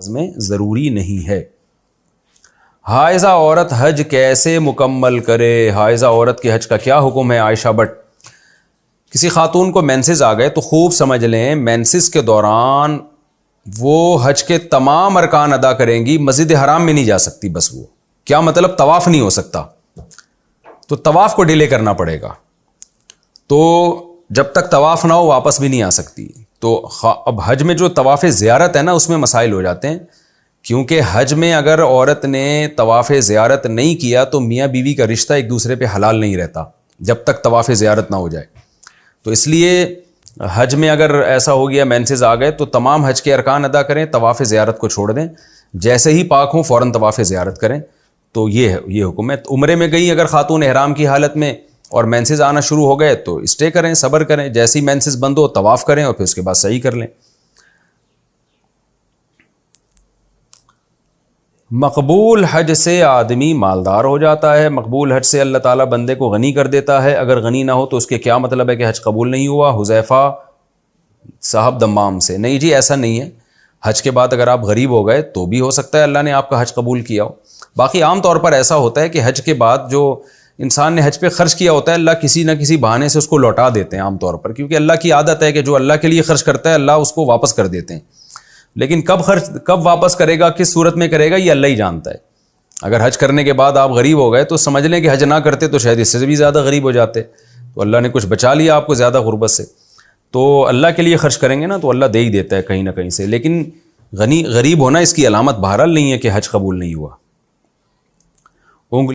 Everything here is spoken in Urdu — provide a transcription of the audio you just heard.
میں ضروری نہیں ہے۔ حائضہ عورت حج کیسے مکمل کرے؟ حائضہ عورت کے حج کا کیا حکم ہے؟ عائشہ بٹ، کسی خاتون کو مینسز آ گئے تو خوب سمجھ لیں مینسز کے دوران وہ حج کے تمام ارکان ادا کریں گی، مسجد حرام میں نہیں جا سکتی۔ بس وہ کیا مطلب؟ طواف نہیں ہو سکتا، تو طواف کو ڈیلے کرنا پڑے گا، تو جب تک طواف نہ ہو واپس بھی نہیں آ سکتی۔ تو اب حج میں جو طواف زیارت ہے نا اس میں مسائل ہو جاتے ہیں، کیونکہ حج میں اگر عورت نے طواف زیارت نہیں کیا تو میاں بیوی کا رشتہ ایک دوسرے پہ حلال نہیں رہتا جب تک طواف زیارت نہ ہو جائے۔ تو اس لیے حج میں اگر ایسا ہو گیا مینسز آ گئے تو تمام حج کے ارکان ادا کریں، طواف زیارت کو چھوڑ دیں، جیسے ہی پاک ہوں فوراً طواف زیارت کریں۔ تو یہ حکم ہے۔ عمرے میں گئی اگر خاتون احرام کی حالت میں اور مینسز آنا شروع ہو گئے تو اسٹے کریں، صبر کریں، جیسے ہی مینسز بند ہو طواف کریں اور پھر اس کے بعد صحیح کر لیں۔ مقبول حج سے آدمی مالدار ہو جاتا ہے؟ مقبول حج سے اللہ تعالیٰ بندے کو غنی کر دیتا ہے، اگر غنی نہ ہو تو اس کے کیا مطلب ہے کہ حج قبول نہیں ہوا؟ حذیفہ صاحب دمام سے۔ نہیں جی ایسا نہیں ہے، حج کے بعد اگر آپ غریب ہو گئے تو بھی ہو سکتا ہے اللہ نے آپ کا حج قبول کیا ہو۔ باقی عام طور پر ایسا ہوتا ہے کہ حج کے بعد جو انسان نے حج پہ خرچ کیا ہوتا ہے اللہ کسی نہ کسی بہانے سے اس کو لوٹا دیتے ہیں عام طور پر، کیونکہ اللہ کی عادت ہے کہ جو اللہ کے لیے خرچ کرتا ہے اللہ اس کو واپس کر دیتے ہیں۔ لیکن کب واپس کرے گا، کس صورت میں کرے گا، یہ اللہ ہی جانتا ہے۔ اگر حج کرنے کے بعد آپ غریب ہو گئے تو سمجھ لیں کہ حج نہ کرتے تو شاید اس سے بھی زیادہ غریب ہو جاتے، تو اللہ نے کچھ بچا لیا آپ کو زیادہ غربت سے۔ تو اللہ کے لیے خرچ کریں گے نا تو اللہ دے ہی دیتا ہے کہیں نہ کہیں سے، لیکن غریب ہونا اس کی علامت بہرحال نہیں ہے کہ حج قبول نہیں ہوا۔